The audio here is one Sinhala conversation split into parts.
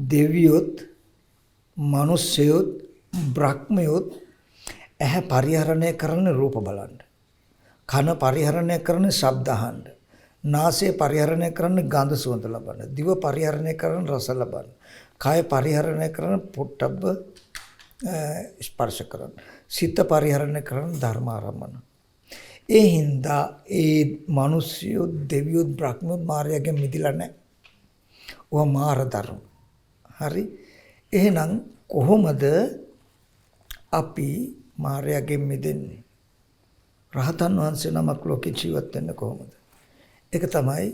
දෙවියොත් මිනිස්සුයොත් බ්‍රහ්මයොත් ඇහැ පරිහරණය කරන රූප බලන්න. කන පරිහරණය කරන ශබ්ද අහන්න. නාසය පරිහරණය කරන ගඳ සුවඳ ලබන්න. දිව පරිහරණය කරන රස ලබන්න. කය පරිහරණය කරන පොට්ටබ්බ ස්පර්ශ කරන. සිත පරිහරණය කරන ධර්ම ආරම්මන. ඒ හින්දා ඒ මිනිස්සු දෙවියොත් බ්‍රහ්මයොත් මායාවෙන් මිදිලා නැහැ. ඔය මාර ධර්ම. හරි. එහෙනම් කොහොමද අපි මායාවෙන් මිදෙන්නේ? රහතන් වහන්සේ නමක් ලෝකේ ජීවත් වෙන්නේ කොහොමද? ඒක තමයි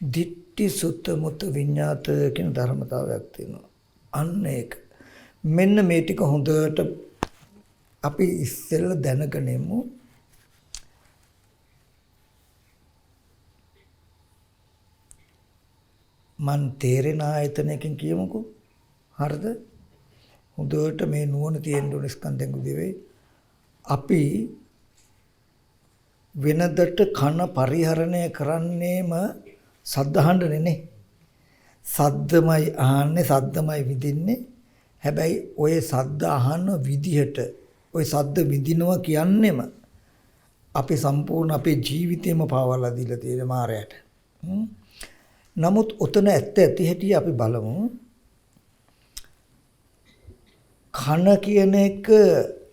දිට්ඨි සුත්ත මුත් විඤ්ඤාත කියන ධර්මතාවයක් තියෙනවා. අන්න ඒක. මෙන්න මේ ටික හොඳට අපි ඉස්සෙල්ලා දැනගනිමු. මන් තේරෙන ආයතනයකින් කියමුකෝ. හරිද? හොඳට මේ නුවණ තියෙන්න ඕන ස්කන්ධෙන් උදේවේ. අපි වෙනදට කන පරිහරණය කරන්නේම සද්ද අහන්නනේ නේ. සද්දමයි අහන්නේ, සද්දමයි විඳින්නේ. හැබැයි ඔය සද්ද අහන විදිහට ඔය සද්ද විඳිනවා කියන්නේම අපි සම්පූර්ණ අපේ ජීවිතේම පාවලා දීලා තියෙන මායයට. නමුත් උතන ඇත්ත ඇති හැටි අපි බලමු. කන කියන එක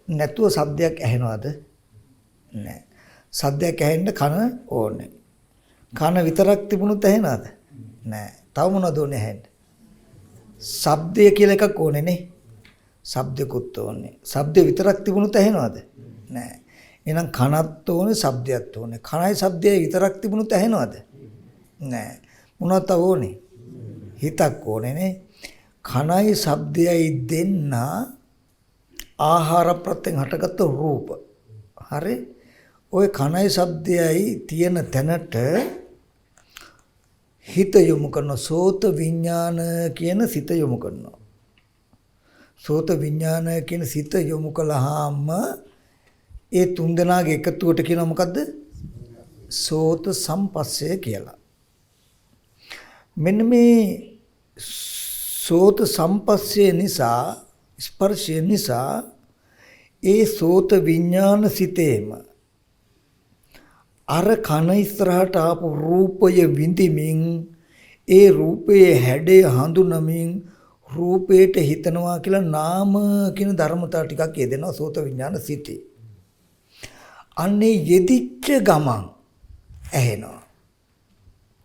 නැතුව සද්දයක් ඇහෙනවද? නැහැ. සද්දයක් ඇහෙන්න කන ඕනේ. කන විතරක් තිබුණොත් ඇහෙනවද? නැහැ. තව මොනවද ඕනේ ඇහෙන්න? ශබ්දය කියලා එකක් ඕනේ නේ. ශබ්දකුත් ඕනේ. ශබ්ද විතරක් තිබුණොත් ඇහෙනවද? නැහැ. එහෙනම් කනත් ඕනේ, ශබ්දයක් ඕනේ. කනයි ශබ්දයයි විතරක් තිබුණොත් ඇහෙනවද? නැහැ. මොනවද ඕනේ? හිතක් ඕනේ නේ. කනයි ශබ්දයයි දෙන්න ආහාර ප්‍රත්‍යයෙන් හටගත්ත රූප. හරි? ඔය කනයි ශබ්දයයි තියෙන තැනට හිත යොමු කරන සෝත විඥාන කියන සිත යොමු කරනවා. සෝත විඥාන කියන සිත යොමු කළාම ඒ තුන්දෙනාගේ එකතුවට කියනවා මොකද්ද? සෝත සම්පස්සේ කියලා. මෙන්න මේ සෝත සම්පස්සේ නිසා ස්පර්ශය නිසා ඒ සෝත විඥාන සිතේම අර කන ඉස්සරහට ආපු රූපය විඳිමින් ඒ රූපයේ හැඩය හඳුනමින් රූපයට හිතනවා කියලා නාම කියන ධර්මතාව ටිකක් යෙදෙනවා සෝත විඥාන සිටි. අන්නේ යෙදිච්ච ගමන් ඇහෙනවා.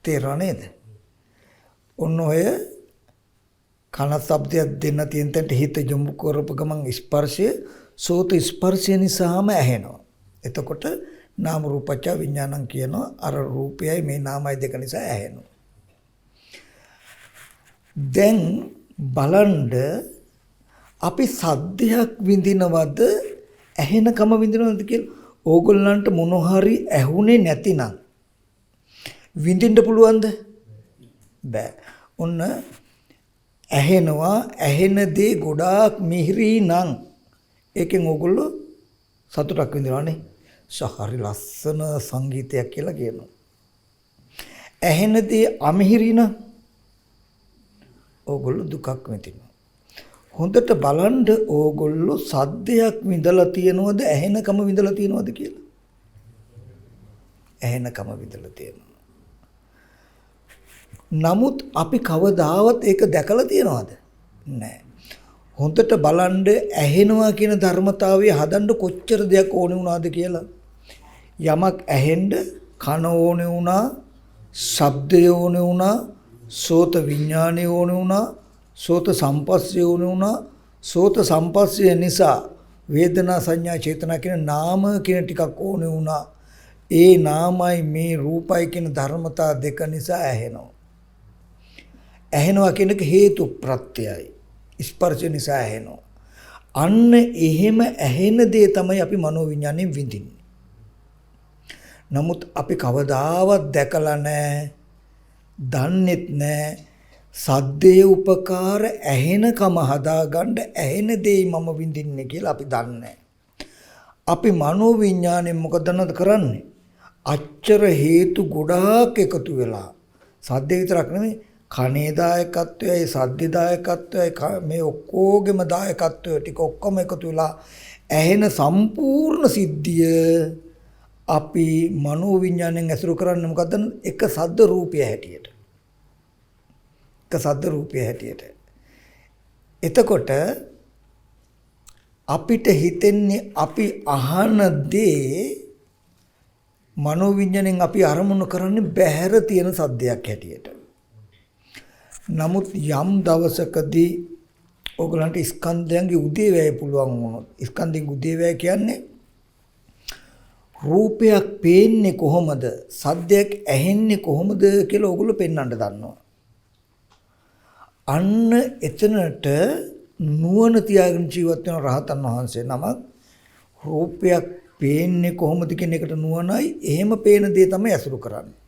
තේරුණා නේද? ඔන්න ඔය කන ශබ්දයක් දෙන්න තියෙන තැනට හිත යොමු කරපු ගමන් ස්පර්ශය සෝත ස්පර්ශය නිසාම ඇහෙනවා. එතකොට නාම රූපච්ච විඥානං කියනවා අර රූපයයි මේ නාමයි දෙක නිසා ඇහෙනවා. දැන් බලන්න අපි සද්දයක් විඳිනවද ඇහෙනකම විඳිනවද කියලා ඕගොල්ලන්ට මොන හරි ඇහුනේ නැතිනම් විඳින්න පුළුවන්ද? බෑ. ඔන්න ඇහෙනවා ඇහෙන දේ ගොඩාක් මිහිරි නම් ඒකෙන් ඕගොල්ලෝ සතුටක් විඳිනවානේ. සහරි ලස්සන සංගීතයක් කියලා කියනවා. ඇහෙන දේ අමිහිරි නම් ඕගොල්ලෝ දුකක් විඳිනවා. හොඳට බලන්න ඕගොල්ලෝ සද්දයක් විඳලා තියනවද ඇහෙනකම විඳලා තියනවද කියලා? ඇහෙනකම විඳලා තියෙනවා. නමුත් අපි කවදාවත් ඒක දැකලා තියනවද? නැහැ. හොඳට බලන්න ඇහෙනවා කියන ධර්මතාවය හදන්න කොච්චර දෙයක් ඕනේ වුණාද කියලා. යමක් ඇහෙන්න කන ඕනේ වුණා, ශබ්දය ඕනේ වුණා, සෝත විඥානය ඕනේ වුණා, සෝත සම්පස්සය ඕනේ වුණා. සෝත සම්පස්සය නිසා වේදනා සංඥා චේතනා කියන නාම කියන ටිකක් ඕනේ වුණා. ඒ නාමයි මේ රූපයි කියන ධර්මතා දෙක නිසා ඇහෙනවා. ඇහෙනවා කියන එක හේතු ප්‍රත්‍යයයි. ස්පර්ශ නිසා ඇහෙනවා. අන්න එහෙම ඇහෙන දේ තමයි අපි මනෝවිඤ්ඤාණයෙන් විඳින්නේ. නමුත් අපි කවදාවත් දැකලා නැහැ, දන්නෙත් නැහැ. සද්දේ උපකාර ඇහෙනකම හදාගන්න ඇහෙන දෙයි මම විඳින්නේ කියලා අපි දන්නේ. අපි මනෝවිඤ්ඤාණයෙන් මොකද කරන්නේ? අච්චර හේතු ගොඩාක් එකතු වෙලා සද්ද විතරක් නෙමෙයි කනේ දායකත්වයයි සද්ද දායකත්වයයි මේ ඔක්කොගෙම දායකත්වය ටික ඔක්කොම එකතු වෙලා ඇහෙන සම්පූර්ණ සිද්ධිය අපි මනෝවිඤ්ඤාණයෙන් ඇසුරු කරන්නේ මොකද්ද? එක සද්ද රූපය හැටියට. එක සද්ද රූපය හැටියට. එතකොට අපිට හිතෙන්නේ අපි අහන දේ මනෝවිඤ්ඤාණයෙන් අපි අරමුණු කරන්නේ බැහැර තියෙන සද්දයක් හැටියට. නමුත් යම් දවසකදී ඕගලන්ට ස්කන්ධයන්ගේ උදේවැය පුළුවන් වුණොත් ස්කන්ධයන්ගේ උදේවැය කියන්නේ රූපයක් පේන්නේ කොහොමද සද්දයක් ඇහෙන්නේ කොහොමද කියලා ඕගොල්ලෝ පෙන්වන්න දන්නවා. අන්න එතනට නුවණ තියාගෙන ජීවත් වෙන රහතන් වහන්සේ නමක් රූපයක් පේන්නේ කොහොමද කියන එකට නුවණයි එහෙම පේන දේ තමයි අසුරු කරන්නේ.